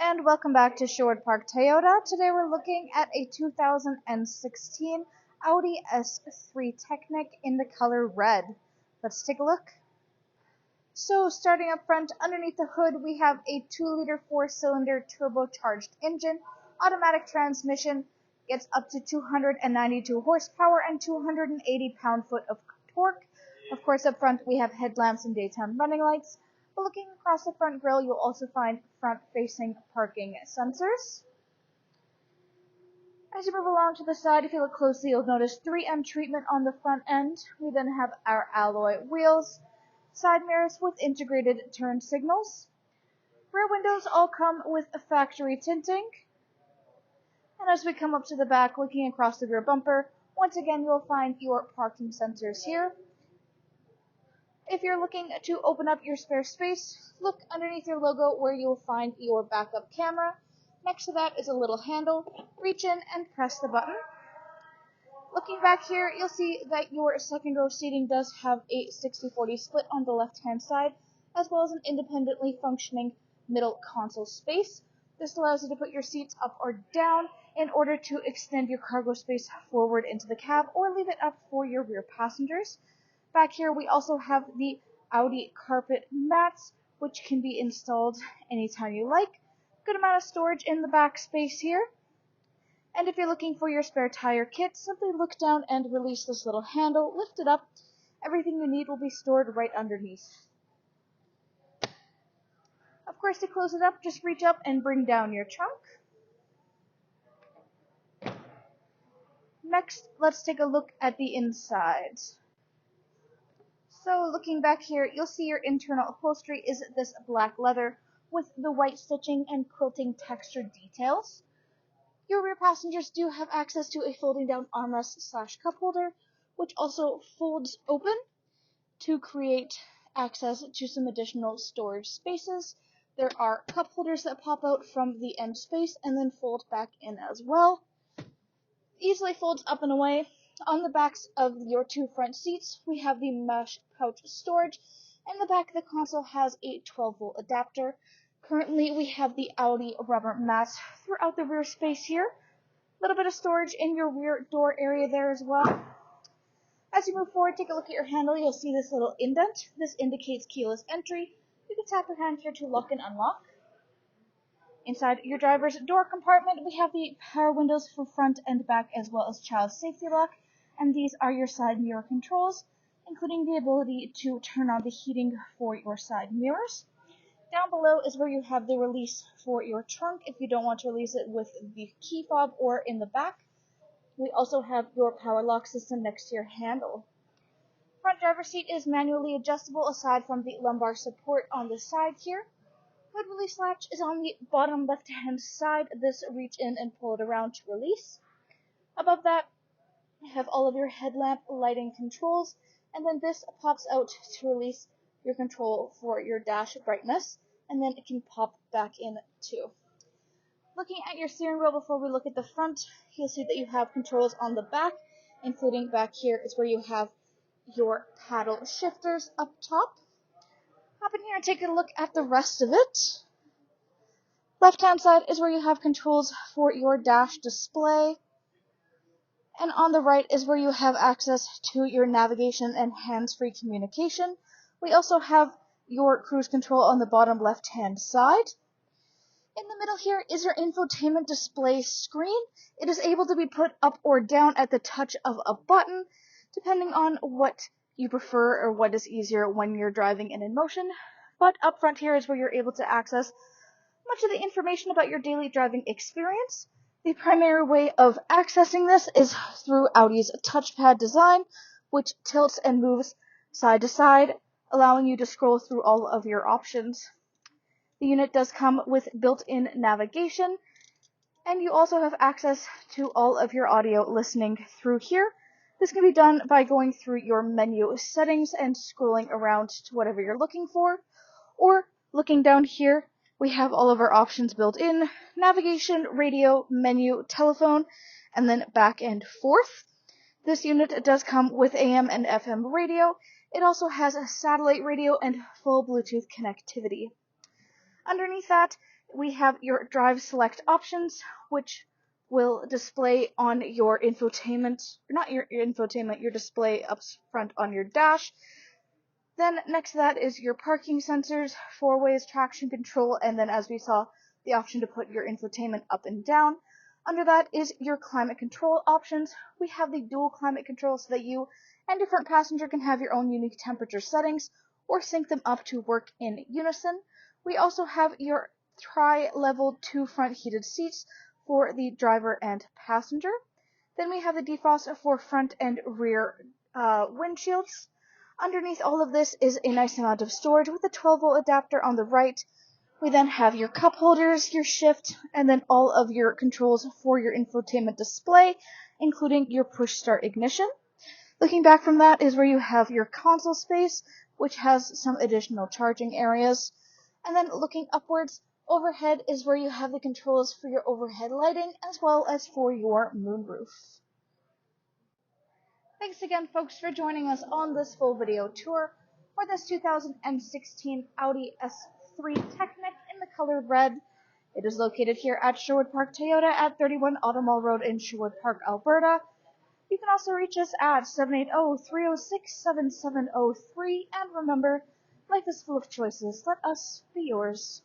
and welcome back to Sherwood Park Toyota. Today we're looking at a 2016 Audi S3 TekNik in the color red. Let's take a look. So starting up front, underneath the hood, we have a 2-liter 4-cylinder turbocharged engine, automatic transmission, gets up to 292 horsepower and 280 pound-foot of torque. Of course, up front we have headlamps and daytime running lights. But looking across the front grille, you'll also find front-facing parking sensors. As you move along to the side, if you look closely, you'll notice 3M treatment on the front end. We then have our alloy wheels, side mirrors with integrated turn signals. Rear windows all come with a factory tinting. And as we come up to the back, looking across the rear bumper, once again you'll find your parking sensors here. If you're looking to open up your spare space, look underneath your logo where you'll find your backup camera. Next to that is a little handle. Reach in and press the button. Looking back here, you'll see that your second row seating does have a 60-40 split on the left-hand side, as well as an independently functioning middle console space. This allows you to put your seats up or down in order to extend your cargo space forward into the cab or leave it up for your rear passengers. Back here, we also have the Audi carpet mats, which can be installed anytime you like. Good amount of storage in the back space here. And if you're looking for your spare tire kit, simply look down and release this little handle, lift it up. Everything you need will be stored right underneath. Of course, to close it up, just reach up and bring down your trunk. Next, let's take a look at the inside. So looking back here, you'll see your internal upholstery is this black leather with the white stitching and quilting texture details. Your rear passengers do have access to a folding down armrest/cup holder, which also folds open to create access to some additional storage spaces. There are cup holders that pop out from the end space and then fold back in as well. Easily folds up and away. On the backs of your two front seats, we have the mesh pouch storage, and the back of the console has a 12-volt adapter. Currently, we have the Audi rubber mats throughout the rear space here. A little bit of storage in your rear door area there as well. As you move forward, take a look at your handle. You'll see this little indent. This indicates keyless entry. You can tap your hand here to lock and unlock. Inside your driver's door compartment, we have the power windows for front and back, as well as child safety lock. And these are your side mirror controls, including the ability to turn on the heating for your side mirrors. Down below is where you have the release for your trunk if you don't want to release it with the key fob or in the back. We also have your power lock system next to your handle. Front driver's seat is manually adjustable aside from the lumbar support on the side here. Hood release latch is on the bottom left-hand side. This reach in and pull it around to release. Above that, you have all of your headlamp lighting controls, and then this pops out to release your control for your dash brightness, and then it can pop back in too. Looking at your steering wheel before we look at the front, you'll see that you have controls on the back, including back here is where you have your paddle shifters up top. Hop in here and take a look at the rest of it. Left-hand side is where you have controls for your dash display. And on the right is where you have access to your navigation and hands-free communication. We also have your cruise control on the bottom left-hand side. In the middle here is your infotainment display screen. It is able to be put up or down at the touch of a button, depending on what you prefer or what is easier when you're driving and in motion. But up front here is where you're able to access much of the information about your daily driving experience. The primary way of accessing this is through Audi's touchpad design, which tilts and moves side to side, allowing you to scroll through all of your options. The unit does come with built-in navigation, and you also have access to all of your audio listening through here. This can be done by going through your menu settings and scrolling around to whatever you're looking for, or looking down here. We have all of our options built in: navigation, radio, menu, telephone, and then back and forth. This unit does come with AM and FM radio. It also has a satellite radio and full Bluetooth connectivity. Underneath that, we have your drive select options, which will display on your infotainment, not your infotainment, your display up front on your dash. Then next to that is your parking sensors, 4-ways traction control, and then as we saw, the option to put your infotainment up and down. Under that is your climate control options. We have the dual climate control so that you and your front passenger can have your own unique temperature settings or sync them up to work in unison. We also have your tri-level 2 front heated seats for the driver and passenger. Then we have the defrost for front and rear windshields. Underneath all of this is a nice amount of storage with a 12-volt adapter on the right. We then have your cup holders, your shift, and then all of your controls for your infotainment display, including your push start ignition. Looking back from that is where you have your console space, which has some additional charging areas. And then looking upwards, overhead is where you have the controls for your overhead lighting as well as for your moonroof. Thanks again, folks, for joining us on this full video tour for this 2016 Audi S3 TekNik in the color red. It is located here at Sherwood Park Toyota at 31 Automall Road in Sherwood Park, Alberta. You can also reach us at 780-306-7703. And remember, life is full of choices. Let us be yours.